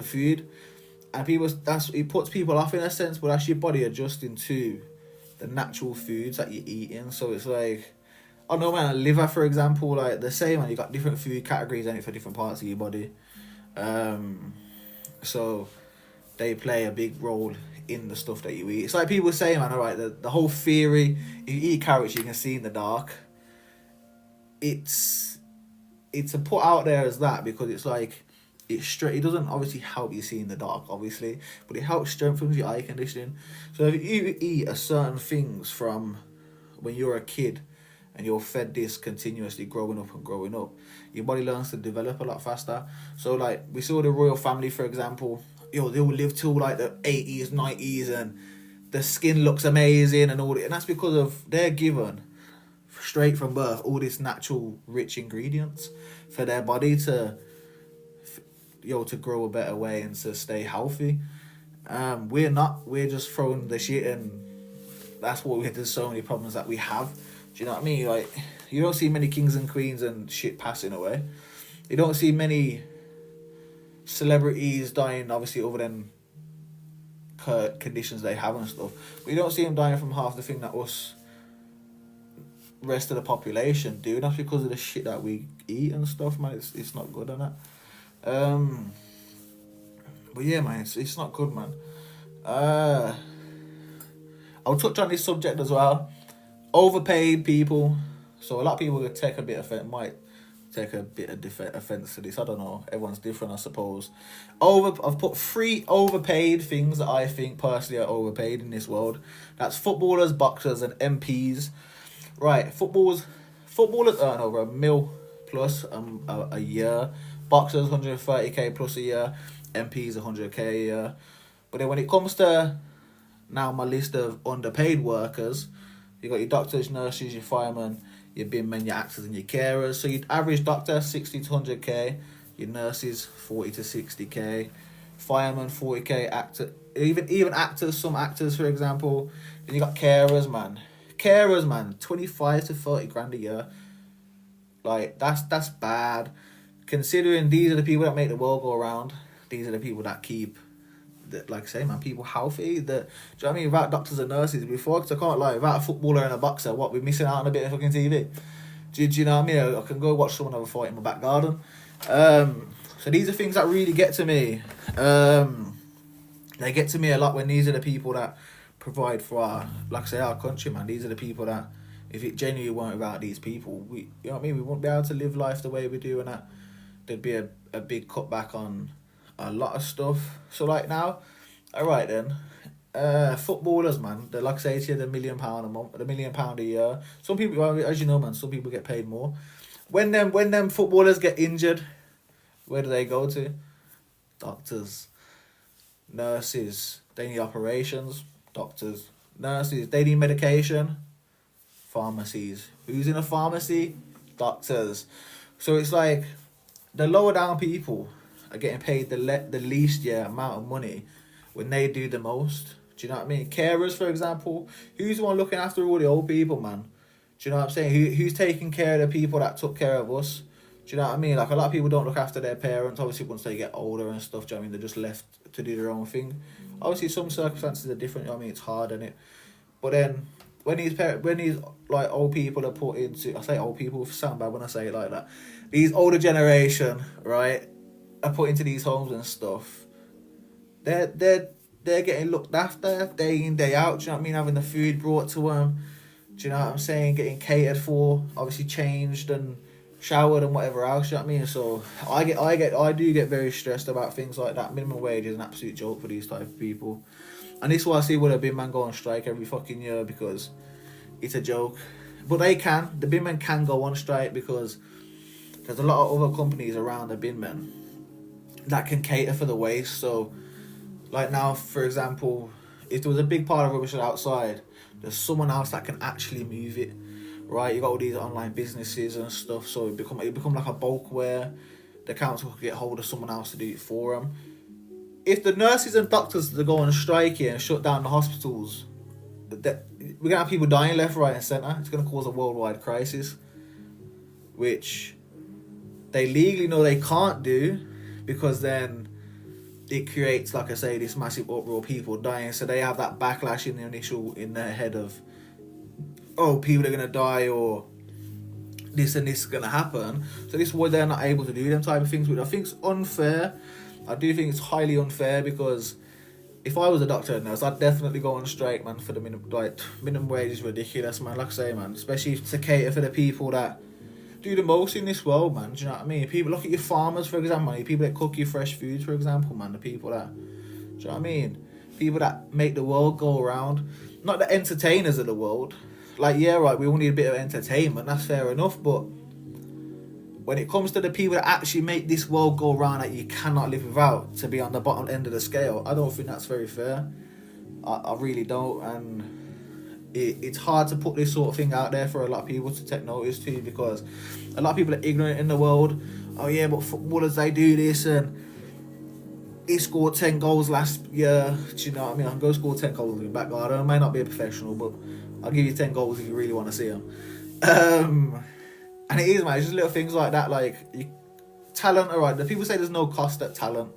food, and it puts people off in a sense, but that's your body adjusting to the natural foods that you're eating. So it's like, I don't know, man, a liver, for example, like the same, and you got different food categories in it for different parts of your body. So they play a big role in the stuff that you eat. It's like people say, man, alright, the whole theory, if you eat carrots, you can see in the dark. It's a put out there as that, because it's like, it doesn't obviously help you see in the dark, obviously, but it helps strengthen your eye conditioning. So if you eat a certain things from when you're a kid, and you're fed this continuously growing up, your body learns to develop a lot faster. So like we saw the royal family, for example, they will live till like the 80s, 90s, and the skin looks amazing and all that. And that's because of they're given straight from birth all these natural rich ingredients for their body to grow a better way and to stay healthy. We're just throwing the shit, and that's what there's so many problems that we have. Do you know what I mean? Like, you don't see many kings and queens and shit passing away. You don't see many celebrities dying, obviously, other than conditions they have and stuff. But you don't see them dying from half the thing that us rest of the population do. That's because of the shit that we eat and stuff, man. It's not good on that. But yeah, man, it's not good, man. I'll touch on this subject as well. Overpaid people. So a lot of people might take a bit of offense to this. I don't know. Everyone's different, I suppose. I've put 3 overpaid things that I think personally are overpaid in this world. That's footballers, boxers, and MPs. Right, footballers earn over $1 million plus a year. Boxers 130k plus a year. MPs 100k a year. But then when it comes to now my list of underpaid workers, you got your doctors, nurses, your firemen, your binmen, your actors, and your carers. So your average doctor 60 to 100k, your nurses 40 to 60k, firemen 40k, even actors, some actors for example. Then you got carers, man. 25 to 30 grand a year. Like that's bad. Considering these are the people that make the world go around. These are the people that keep, like I say, man, people healthy. Do you know what I mean? Without doctors and nurses before, because I can't lie, without a footballer and a boxer, what, we're missing out on a bit of fucking TV. Do you know what I mean? I can go watch someone have a fight in my back garden. So these are things that really get to me. They get to me a lot when these are the people that provide for our country, man. These are the people that, if it genuinely weren't about these people, you know what I mean? We wouldn't be able to live life the way we do, and that there'd be a big cutback on a lot of stuff. So like now, alright then, footballers, man, they, like I say to you, the £1 million a month, the £1 million a year. Some people, well, as you know, man, some people get paid more. When them footballers get injured, where do they go to? Doctors, nurses. They need operations. Doctors, nurses. They need medication. Pharmacies. Who's in a pharmacy? Doctors. So it's like the lower down people are getting paid the least amount of money when they do the most. Do you know what I mean? Carers, for example. Who's the one looking after all the old people, man? Do you know what I'm saying? Who's taking care of the people that took care of us? Do you know what I mean? Like, a lot of people don't look after their parents. Obviously, once they get older and stuff, do you know what I mean? They're just left to do their own thing. Obviously, some circumstances are different. You know what I mean? It's hard, isn't it? But then, when these like old people are put into, I say old people, sound bad when I say it like that. These older generation, right, are put into these homes and stuff. They're getting looked after day in, day out. Do you know what I mean? Having the food brought to them. Do you know what I'm saying? Getting catered for, obviously changed and showered and whatever else. Do you know what I mean? So I do get very stressed about things like that. Minimum wage is an absolute joke for these type of people, and this is why I see what a big man go on strike every fucking year, because it's a joke. but the bin men can go on strike because there's a lot of other companies around the bin men that can cater for the waste. So, like now, for example, if there was a big pile of rubbish outside, there's someone else that can actually move it, right? You got all these online businesses and stuff, so it become like a bulk where the council could get hold of someone else to do it for them. If the nurses and doctors that go on strike here and shut down the hospitals, we're gonna have people dying left, right, and centre. It's gonna cause a worldwide crisis, which they legally know they can't do, because then it creates, like I say, this massive uproar, people dying. So they have that backlash in their head of, oh, people are gonna die, or this and this is gonna happen. So this is why they're not able to do them type of things, which I think is unfair. I do think it's highly unfair, because if I was a doctor and nurse, I'd definitely go on strike, man. For the minimum wage is ridiculous, man. Like I say, man, especially to cater for the people that do the most in this world, man. Do you know what I mean? People, look at your farmers, for example, man. People that cook your fresh foods, for example, man. The people that, do you know what I mean? People that make the world go around. Not the entertainers of the world. Like, yeah, right, we all need a bit of entertainment. That's fair enough, but when it comes to the people that actually make this world go around that you cannot live without, to be on the bottom end of the scale, I don't think that's very fair. I really don't, and it's hard to put this sort of thing out there for a lot of people to take notice to, because a lot of people are ignorant in the world. Oh yeah, but footballers, they do this, and he scored 10 goals last year. Do you know what I mean? I can go score 10 goals in the back garden. I may not be a professional, but I'll give you 10 goals if you really want to see them. And it is, man. It's just little things like that. Like, talent, alright. The people say there's no cost at talent.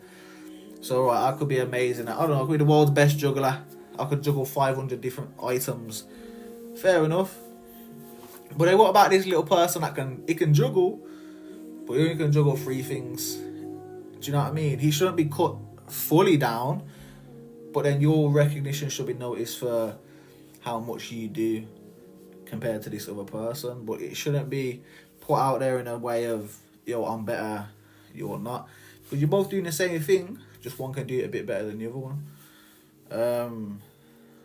So, right, I could be amazing. I don't know. I could be the world's best juggler. I could juggle 500 different items. Fair enough. But then what about this little person that can juggle, but he only can juggle 3 things? Do you know what I mean? He shouldn't be cut fully down, but then your recognition should be noticed for how much you do compared to this other person. But it shouldn't be put out there in a way of, yo, I'm better, you're not, because you're both doing the same thing, just one can do it a bit better than the other one.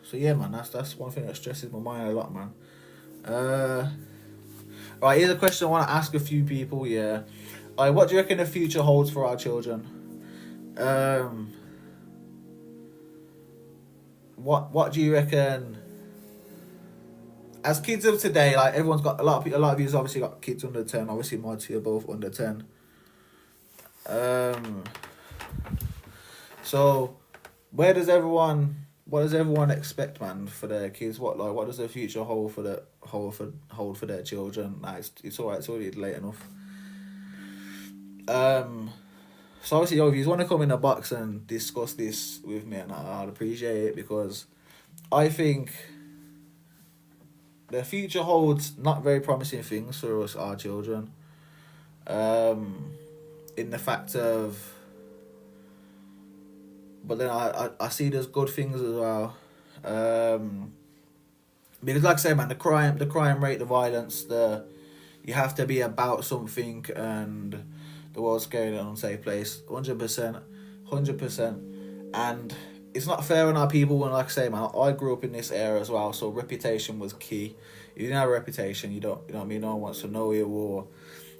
So yeah, man, that's one thing that stresses my mind a lot, man. Right, here's a question I want to ask a few people. Yeah, what do you reckon the future holds for our children? What do you reckon? As kids of today, like, everyone's got a lot of you's obviously got kids under 10. Obviously, my two are both under 10. So what does everyone expect, man, for their kids? What does the future hold for their children? Nah, it's alright. It's already late enough. So obviously, if you want to come in the box and discuss this with me, and I'd appreciate it, because I think the future holds not very promising things for us, our children. In the fact of, but then I see there's good things as well. Because like I say, man, the crime rate, the violence, you have to be about something, and the world's scared and unsafe place, 100%. And it's not fair on our people when, like I say, man, I grew up in this era as well, so reputation was key. If you didn't have a reputation, you know what I mean, no one wants to know you, or,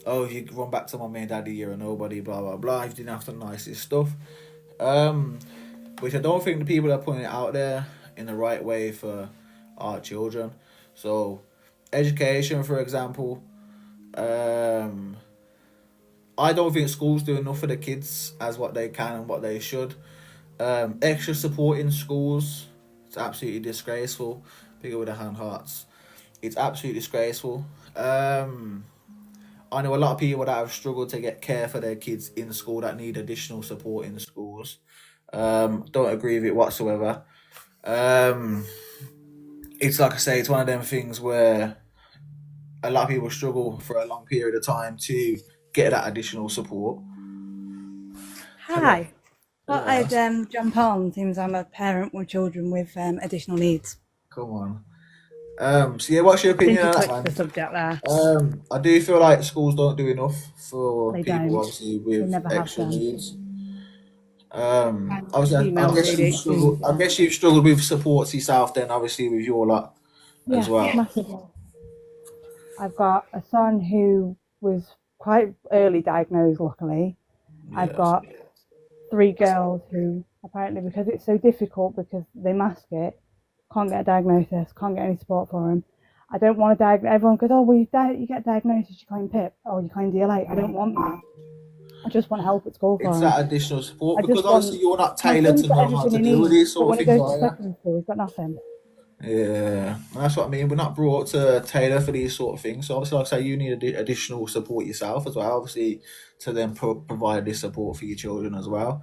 oh, if you run back to mommy and daddy, you're a nobody, blah, blah, blah, if you didn't have the nicest stuff. Which I don't think the people are putting it out there in the right way for our children. So, education, for example, I don't think schools do enough for the kids as what they can and what they should. Extra support in schools, it's absolutely disgraceful. Bigger with the hand hearts. It's absolutely disgraceful. I know a lot of people that have struggled to get care for their kids in school that need additional support in schools. Don't agree with it whatsoever. It's like I say, it's one of them things where a lot of people struggle for a long period of time to get that additional support. Hi. Well, Yeah, I'd jump on since I'm a parent with children with additional needs. come on. So yeah, what's your I think opinion you on that, touched the man? subject there. I do feel like schools don't do enough for They people, don't. obviously, They with never have extra done. needs. And Obviously, I female with guess you've ADHD. struggled. I guess you've struggled with supports yourself, then, obviously, with your lot as Yeah, well. massively. I've got a son who was quite early diagnosed, luckily. I've Yes. got 3 girls who apparently, because it's so difficult because they mask it, can't get a diagnosis, can't get any support for them. I don't want to diagnose. Everyone goes, oh, well, you get diagnosis, you claim PIP, or you claim DLA. I don't want that. I just want help at school for It's him. that additional support I because just obviously want you're not my tailored son's to got know how everything to he deal with needs, these but sort when of he things goes to like that. secondary school, he's got nothing. Yeah, and that's what I mean. We're not brought to tailor for these sort of things. So obviously, like I say, you need additional support yourself as well. Obviously, to then provide this support for your children as well.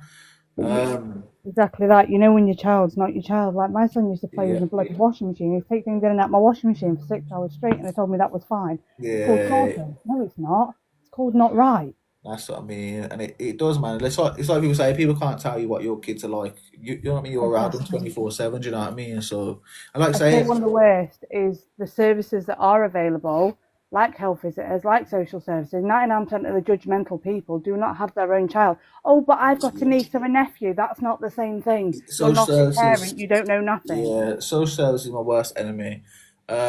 But Um, exactly that. You know when your child's not your child. Like my son used to play yeah, with a bloody washing machine. He'd take things in and out my washing machine for 6 hours straight, and they told me that was fine. It's called yeah, talking. No, it's not. It's called not right. that's what I mean. And it does, man. It's like people say, people can't tell you what your kids are like. You know what I mean? You're around them Exactly. 24/7. Do you know what I mean? So, and like I I'd say say, one of the worst is the services that are available, like health visitors, like social services. 99% of the judgmental people do not have their own child. Oh, but I've got a niece or a nephew. That's not the same thing. You're social not a services, parent. You don't know nothing. yeah, social services is my worst enemy.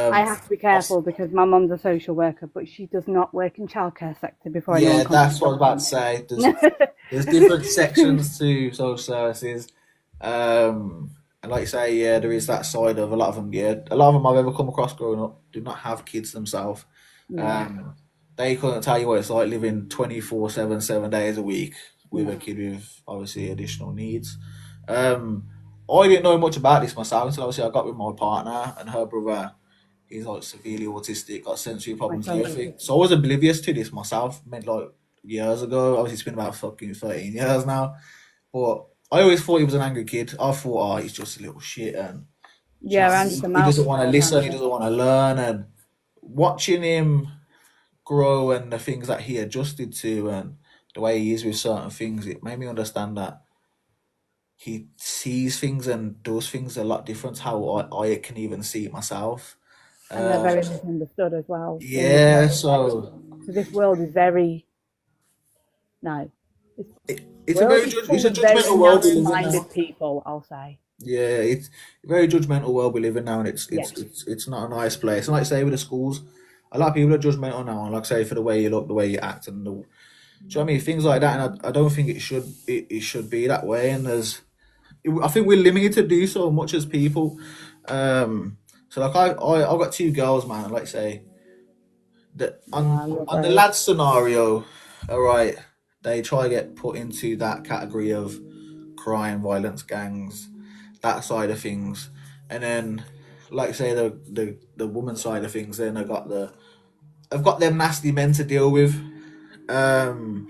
I Um, have to be careful because my mum's a social worker, but she does not work in childcare sector before anyone Yeah, comes that's to what I was about judge to say. me. There's different sections to social services, and like you say, yeah, there is that side of a lot of them. Yeah, a lot of them I've ever come across growing up do not have kids themselves. Yeah. Um, they couldn't tell you what it's like living 24/7, 7 days a week with a No. kid with obviously additional needs. Um, I didn't know much about this myself until obviously I got with my partner and her brother. He's like severely autistic, got sensory My problems and son's everything. autistic. So I was oblivious to this myself, meant like years ago. Obviously, it's been about fucking 13 years now. But I always thought he was an angry kid. I thought, oh, he's just a little shit, and do you know Yeah, what I I'm just mean? a He mouse doesn't want to listen, he sometimes. doesn't want to learn. And watching him grow and the things that he adjusted to and the way he is with certain things, it made me understand that he sees things and does things a lot different how I can even see it myself. And they're Uh, very misunderstood as well. They need to know yeah, that so so this world is very no. This it's a world very is it's full a of very judgmental world we live in narrow-minded now. people, I'll say. Yeah, it's a very judgmental world we live in now, and it's it's Yes. it's it's not a nice place. And like I say with the schools, a lot of people are judgmental now, and like I say for the way you look, the way you act, and the, do you know what I mean, things like that. And I don't think it should be that way. And I think we're limited to do so much as people. Um, so like I've got 2 girls, man. And like I say that Wow, you're on the brave. lad scenario, all right, they try to get put into that category of crime, violence, gangs, that side of things, and then like I say the woman side of things. Then I've got them nasty men to deal with. Um,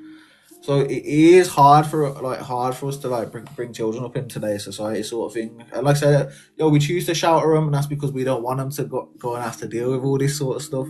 so it is hard for us to like bring children up in today's society, sort of thing. And like I said, we choose to shelter them, and that's because we don't want them to go and have to deal with all this sort of stuff.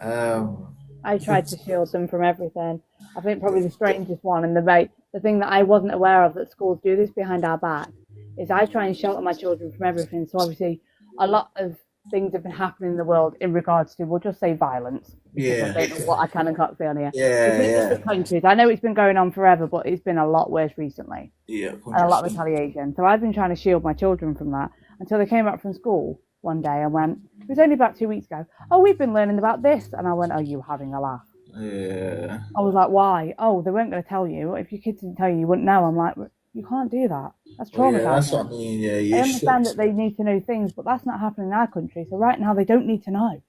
Um, I tried to shield them from everything. I think probably the strangest one and the thing that I wasn't aware of that schools do this behind our back is I try and shelter my children from everything. So obviously a lot of things have been happening in the world in regards to, we'll just say violence, because I yeah, don't know what I can and can't say on here. yeah, Between yeah, different countries, I know it's been going on forever, but it's been a lot worse recently yeah, and a hundred lot of percent. retaliation. So I've been trying to shield my children from that until they came back from school one day and went, it was only about 2 weeks ago, oh, we've been learning about this. And I went, oh, you having a laugh? Yeah, I was like, why? Oh, they weren't going to tell you. If your kids didn't tell you, you wouldn't know. I'm like, you can't do that. That's well, yeah, that's what I traumatizing. mean. Yeah, I you should. understand that they need to know things, but that's not happening in our country. So right now, they don't need to know.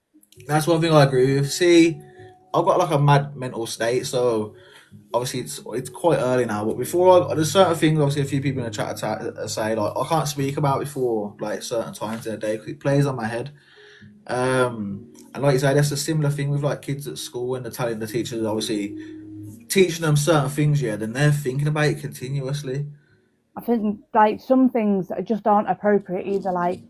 That's one thing I agree with. See, I've got like a mad mental state, so obviously it's quite early now. But there's certain things. Obviously, a few people in the chat say like I can't speak about before like certain times in the day because it plays on my head. And like you say, that's a similar thing with like kids at school when they're telling the teachers obviously teaching them certain things. Yeah, then they're thinking about it continuously. I think like some things that just aren't appropriate either. Like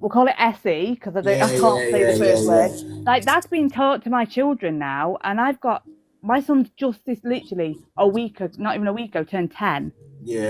we'll call it SE because Yeah, I yeah, can't say the yeah, yeah, first word. yeah. Like that's being taught to my children now, and I've got my son's just this literally a week, not even a week ago, turned 10.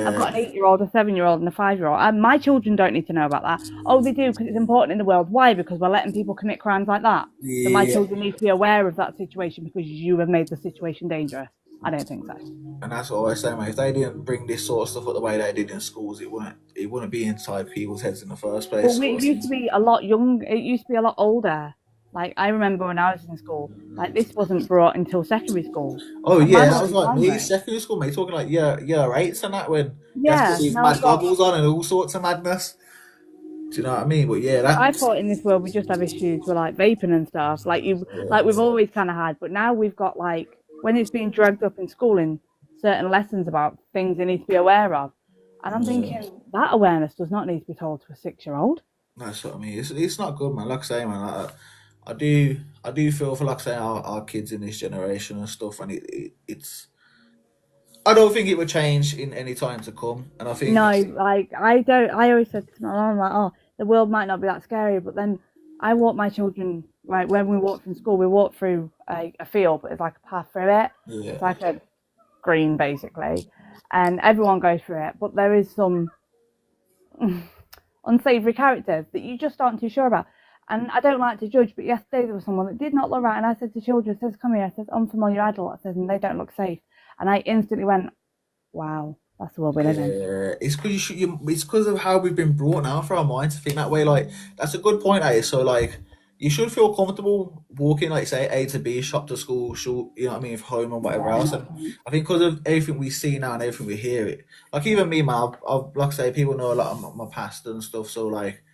I've Yeah, got an 8-year-old, a 7-year-old, and a 5-year-old. And my children don't need to know about that. Oh, they do because it's important in the world. Why? Because we're letting people commit crimes like that. So my yeah. children need to be aware of that situation because you have made the situation dangerous. I don't think so. And that's what I always say, mate. If they didn't bring this sort of stuff up the way they did in schools, it wouldn't be inside people's heads in the first But place. it Sort of used to thing. be a lot young. It used to be a lot older. Like I remember when I was in school, like this wasn't brought until secondary school, Oh and yeah, mine that was wasn't like me, primary. secondary school, mate. Talking like year eights and that when you have to put Yeah, these now mad we've got. goggles on and all sorts of madness. Do you know what I mean? But yeah, I that's thought in this world we just have issues with like vaping and stuff, like we've always kind of had. But now we've got like when it's being dragged up in school in certain lessons about things they need to be aware of, and I'm yeah, thinking that awareness does not need to be told to a 6-year-old. that's what I mean. It's not good, man. Like I say, man, I do feel for like I say our kids in this generation and stuff, and it's. I don't think it would change in any time to come, and I think No, like I don't. I always said to my mom, like, oh, the world might not be that scary, but then I walk my children. Like when we walk from school, we walk through a field, but it's like a path through it. It's yeah, like a green basically, and everyone goes through it. But there is some unsavory characters that you just aren't too sure about. And I don't like to judge, but yesterday there was someone that did not look right, and I said to children, I says, "Come here," I says, "Unfamiliar adult," I says, "and they don't look safe," and I instantly went, "Wow, that's the world we live in." yeah. It's because it's because of how we've been brought now for our minds to think that way. Like that's a good point, eh? So like. You should feel comfortable walking, like say, A to B, shop to school, you know what I mean, home and whatever Yeah, else. not And I think because of everything we see now and everything we hear, it like even me, man, I've like I say, people know a lot of my past and stuff. So like,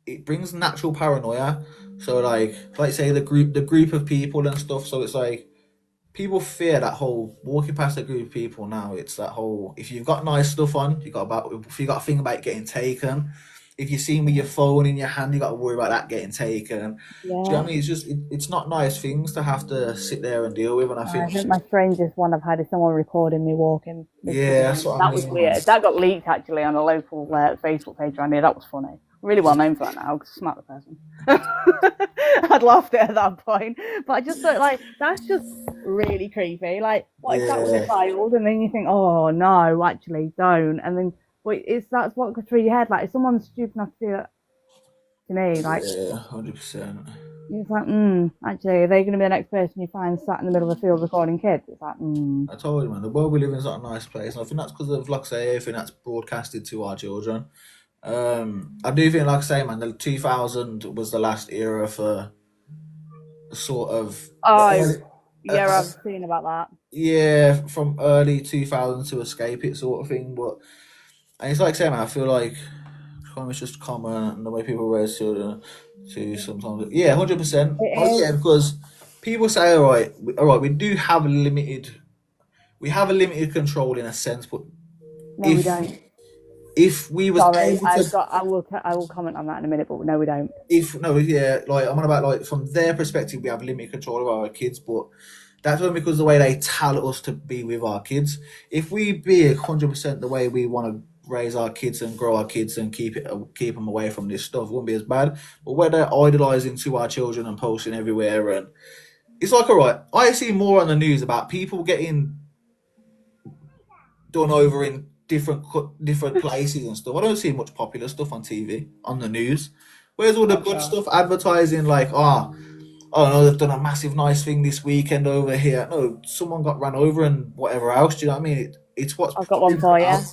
it brings natural paranoia. So like say the group of people and stuff. So it's like people fear that whole walking past a group of people now. It's that whole if you've got nice stuff on, if you got a thing about it getting taken. If you see me with your phone in your hand, you got to worry about that getting taken. Do you know what yeah. I mean? It's just it's not nice things to have to sit there and deal with. And I I think think my strangest one I've had is someone recording me walking this yeah, that's weekend. what I That was mean, man. weird. That got leaked actually on a local Facebook page around here. That was funny. Really well known for that now because I smacked the person. I'd laughed at that point, but I just thought like that's just really creepy. Like, what if that was a Yeah, child? And then you think, oh no, actually don't. And then, but it's that's what goes through your head. Like, if someone's stupid enough to do that to me, like yeah, 100%. it's like, actually, are they going to be the next person you find sat in the middle of a field recording kids? It's like, I told you, man, the world we live in is not a nice place. And I think that's because of, like I say, everything that's broadcasted to our children. I do think, like I say, man, the 2000 was the last era for sort of, oh, uh, yeah, uh, I've seen about that. yeah, from early 2000 to escape it sort of thing. But, and it's like I say, man, I feel like crime is just common and the way people raise children to sometimes, yeah, 100%. Oh, It yeah, is. because people say, all right, we do have a limited control in a sense, but No, we if don't. if we was Sorry, able to I will comment on that in a minute, but no, we don't. if no yeah like I'm on about like from their perspective we have limited control of our kids, but that's only because of the way they tell us to be with our kids. If we be 100% the way we want to raise our kids and grow our kids and keep them away from this stuff, it wouldn't be as bad. But where they're idolizing to our children and posting everywhere, and it's like, all right, I see more on the news about people getting done over in different places and stuff. I don't see much popular stuff on TV on the news. Where's all the Oh good god. stuff advertising like oh no, they've done a massive nice thing this weekend over here. No, someone got run over and whatever else. Do you know what I mean? It's what's I've got one being for put you. out.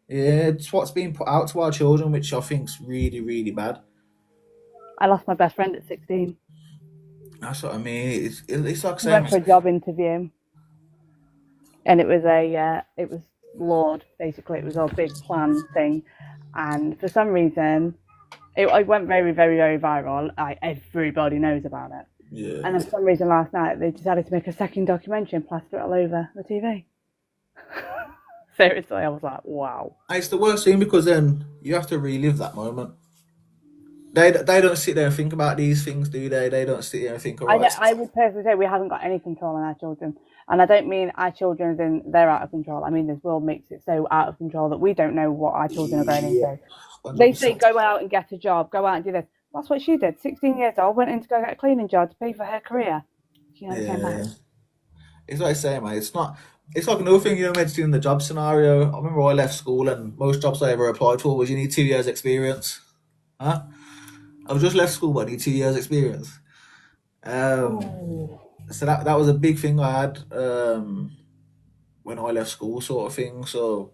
Yeah, it's what's being put out to our children, which I think's really, really bad. I lost my best friend at 16. That's what I mean. It's like He went saying, for a job interview, and it was Lord basically. It was a big plan thing, and for some reason, it went very, very, very viral. Everybody knows about it. yeah. And then for some reason last night they decided to make a second documentary and plaster it all over the TV. Seriously, I was like, wow. And it's the worst thing because then you have to relive that moment. They don't sit there and think about these things, do they? They don't sit there and think, all right, I would personally say we haven't got any control on our children. And I don't mean our children as in they're out of control. I mean, this world makes it so out of control that we don't know what our children are going yeah, into. They say 100%. go out and get a job, go out and do this. That's what she did. 16 years old, went in to go get a cleaning job to pay for her career. She never came back. Yeah, it's like I say, man. It's not. It's like another thing you know meant to do in the job scenario. I remember I left school and most jobs I ever applied for was you need 2 years experience. Huh? I've just left school, but I need 2 years experience. Um, Oh. so that was a big thing I had when I left school, sort of thing. So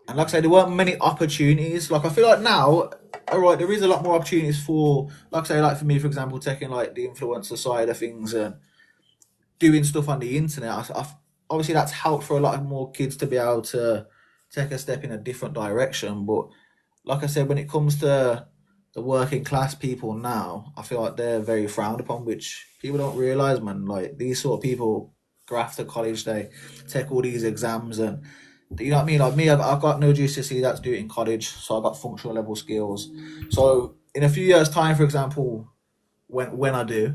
And like I said, there weren't many opportunities. Like I feel like now, all right, there is a lot more opportunities for, like I say, like for me, for example, taking like the influencer side of things and doing stuff on the internet. Obviously, that's helped for a lot more kids to be able to take a step in a different direction. But like I said, when it comes to the working class people now, I feel like they're very frowned upon, which people don't realize, man. Like these sort of people go after college, they take all these exams, and you know what I mean. Like me, I've got no GCSE that's do it in college, so I got functional level skills. So in a few years' time, for example, when I do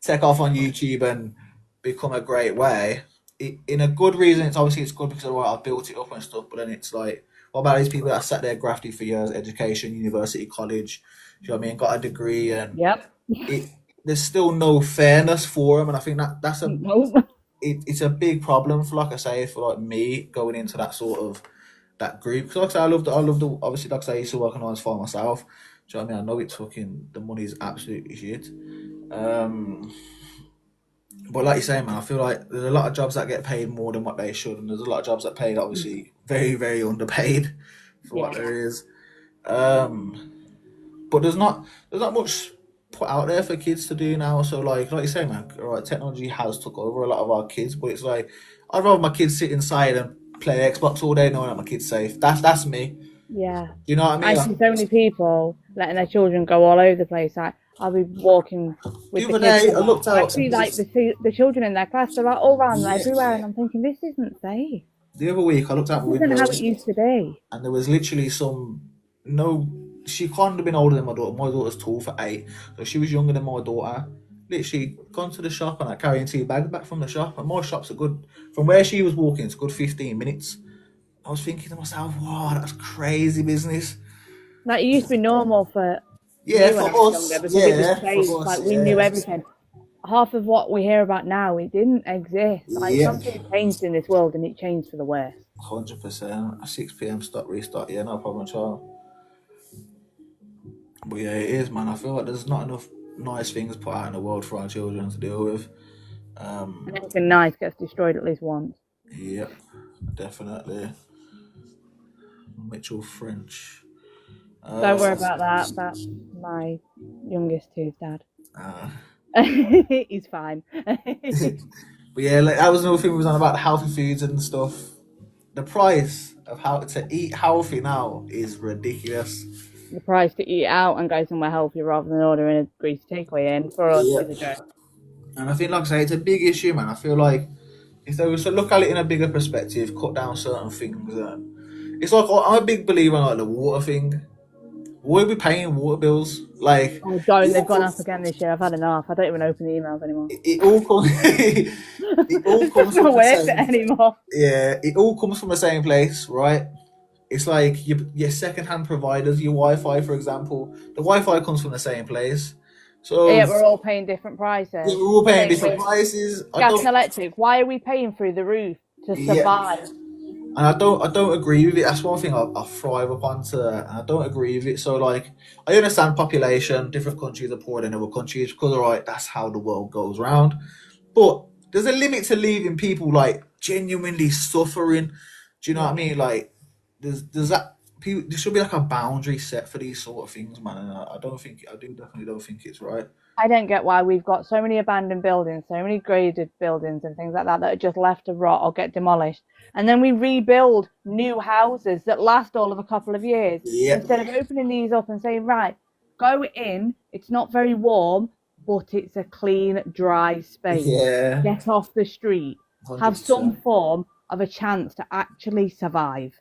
take off on YouTube and become a great way. In a good reason, it's good because I've built it up and stuff. But then it's like, what about these people that sat there grafted for years, education, university, college? Do you know what I mean? Got a degree, and Yep. it there's still no fairness for them, and I think Nope. it's a big problem for, like I say, for like me going into that sort of that group. Because like I say, I love the obviously, like I say, I used to work on for myself. Do you know what I mean? I know it's fucking the money's absolutely shit. Um, but like you say, man, I feel like there's a lot of jobs that get paid more than what they should, and there's a lot of jobs that paid obviously very, very underpaid for what Yeah. there is. Um, but there's not much put out there for kids to do now. So like you say, man, all right, technology has took over a lot of our kids, but it's like I'd rather my kids sit inside and play Xbox all day knowing that my kid's safe. That's me. Yeah. You know what I I mean? see so many people letting their children go all over the place. I'll be walking The with the other kids. day I looked I out. see like the children in their class. They're like all around Yeah, everywhere, and yeah. I'm thinking this isn't safe. The other week I looked out This my isn't how window, it used to be. and there was literally some no. She can't have been older than my daughter. My daughter's tall for 8, so she was younger than my daughter. Literally gone to the shop and like carrying 2 bags back from the shop, and my shop's a good from where she was walking. It's a good 15 minutes. I was thinking to myself, wow, that's crazy business. Like it used to be normal for Yeah, me when for I was younger us. because it was Yeah, safe. for us. Like we knew Yeah. everything. Half of what we hear about now, it didn't exist. Like Yeah. something changed in this world, and it changed for the worse. 100%. 6 p.m. stop restart. Yeah, no problem at all. But yeah, it is, man. I feel like there's not enough nice things put out in the world for our children to deal with. And Um, anything nice gets destroyed at least once. yep, definitely. Mitchell French. Don't worry Uh, about that. That's my youngest two's dad. uh, He's fine. but yeah, like, that was another thing we was on about healthy foods and stuff. The price of how to eat healthy now is ridiculous. The price to eat out and go somewhere healthy rather than ordering a greasy takeaway in for us is a Yep. joke. And I think, like I say, it's a big issue, man. I feel like if they was to look at it in a bigger perspective, cut down certain things, it's like I'm a big believer in like the water thing. We'll be paying water bills. Like Oh, don't. it They've all gone up comes, again this year. I've had enough. I don't even open the emails anymore. it all comes it all It's comes not from the worth it same. anymore. Yeah, it all comes from the same place, right? It's like your second-hand providers, your Wi-Fi, for example. The Wi-Fi comes from the same place, so Yeah, we're all paying different yeah, prices. we're all paying Same different with prices. I gas and don't. electric. Why are we paying through the roof to Yeah, survive? and I don't agree with it. That's one thing I thrive upon to, and I don't agree with it. So like, I understand population, different countries are poorer than other countries because alright, that's how the world goes round. But there's a limit to leaving people like genuinely suffering. Do you know what I Yeah. mean? Like, there's that people. There should be like a boundary set for these sort of things, man. And I don't think I do definitely don't think it's right. I don't get why we've got so many abandoned buildings, so many graded buildings and things like that are just left to rot or get demolished. And then we rebuild new houses that last all of a couple of years Yeah, instead of opening these up and saying, right, go in, it's not very warm, but it's a clean, dry space. yeah, Get off the street. hundred Have some percent. form of a chance to actually survive.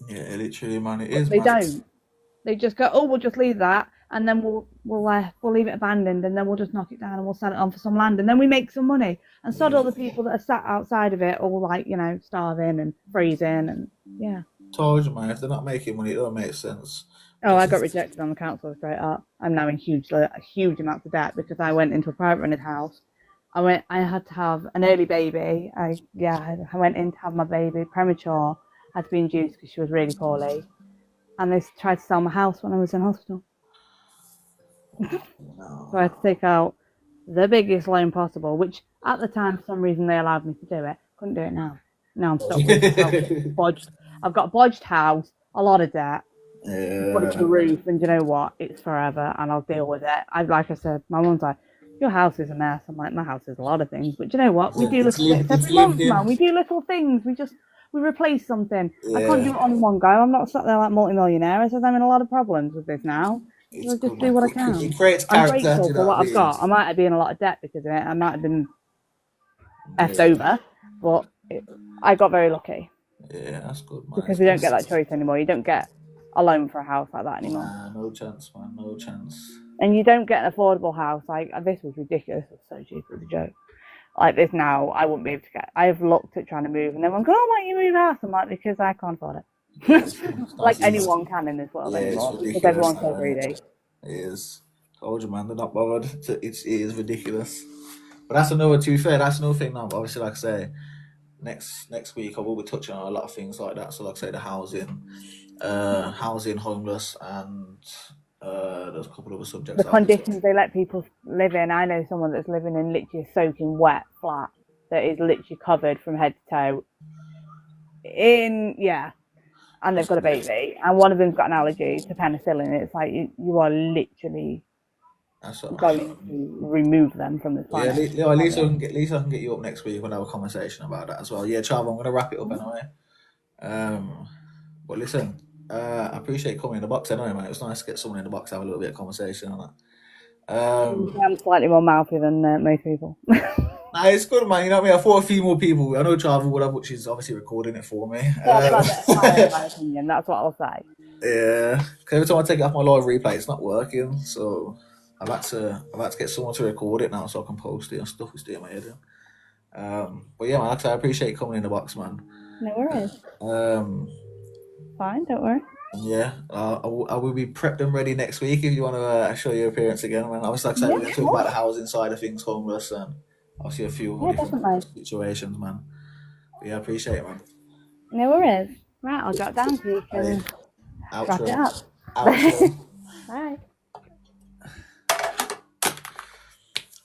Yeah, literally, man. It But is, they man. don't. They just go, oh, we'll just leave that, and then we'll leave it abandoned, and then we'll just knock it down and we'll sell it on for some land, and then we make some money. And sod all the people that are sat outside of it, all like starving and freezing, and yeah. Told you, man. If they're not making money, it don't make sense. Oh, I got rejected on the council straight up. I'm now in huge amounts of debt because I went into a private rented house. I had to have an early baby. I went in to have my baby premature. Had to be induced because she was really poorly. And they tried to sell my house when I was in hospital. So I had to take out the biggest loan possible, which at the time, for some reason, they allowed me to do it. Couldn't do it now. Now I'm stuck with I've got a bodged house, a lot of debt, but it's the Yeah. roof, and you know what? It's forever, and I'll deal with it. Like I said, my mum's like, your house is a mess. I'm like, my house is a lot of things, but you know what? We do little bits It's every lived month, in. man. We do little things. We replace something. I can't do Yeah. it on one go. I'm not sat there like multi-millionaire. I said I'm in a lot of problems with this now. It's I'll good, just do man. what I It can. creates I'm character, do grateful you for know what what I I've mean? got. I might have been in a lot of debt because of it. I might have been effed Yeah. over, but I got very lucky Yeah, that's good, man. because you don't get that choice anymore. You don't get a loan for a house like that anymore. Nah, no chance, man. No chance. And you don't get an affordable house. Like, this was ridiculous. It was so cheap. It was a joke. Like this now, I wouldn't be able to get. I've looked at trying to move, and everyone's going, "Oh, why don't you move house?" I'm like, because I can't afford it. It's Like nice, anyone can in this world yeah, it's anymore, because ridiculous everyone's so now, isn't greedy. it? It is. Told you, man. They're not bothered. It is ridiculous. But that's another. To be fair, that's another thing. Now, obviously, like I say, next week I will be touching on a lot of things like that. So, like I say, the housing, homeless, and there's a couple other subjects. The conditions they let people live in. I know someone that's living in literally a soaking wet flat that is literally covered from head to toe. And they've got a baby, and one of them's got an allergy to penicillin. It's like you are literally going to remove them from this Yeah, planet. at least at least I can get you up next week and have a conversation about that as well. Yeah, Trav, I'm gonna wrap it up anyway. But listen, I appreciate coming in the box anyway, man. It was nice to get someone in the box to have a little bit of conversation on that. I'm slightly more mouthy than most people. Nah, it's good, man. You know what I mean? I thought a few more people. I know Trav would have, which is obviously recording it for me. In my opinion, that's what I'll say. Yeah, because every time I take it off my live replay, it's not working. So I've had to get someone to record it now so I can post it and stuff. It's doing my head in. But yeah, man, like I say, I appreciate you coming in the box, man. No worries. Fine, don't worry. Yeah, I will be prepped and ready next week if you want to show your appearance again, man. Obviously, like I said, we're going to talk about the housing side of things, homeless, and obviously a few different situations, man. But yeah, I appreciate it, man. No worries. Right, I'll drop down so you can wrap it up. Outro. Bye.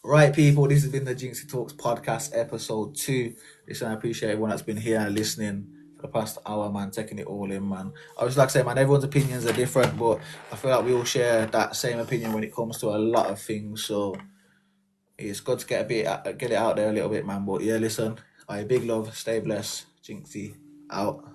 Right, people, this has been the Jinxie Talks podcast episode 2. Listen, I appreciate everyone that's been here and listening for the past hour, man, taking it all in, man. I was like I say, man, everyone's opinions are different, but I feel like we all share that same opinion when it comes to a lot of things. So it's good to get it out there a little bit, man. But yeah, listen, big love, stay blessed, Jinxie out.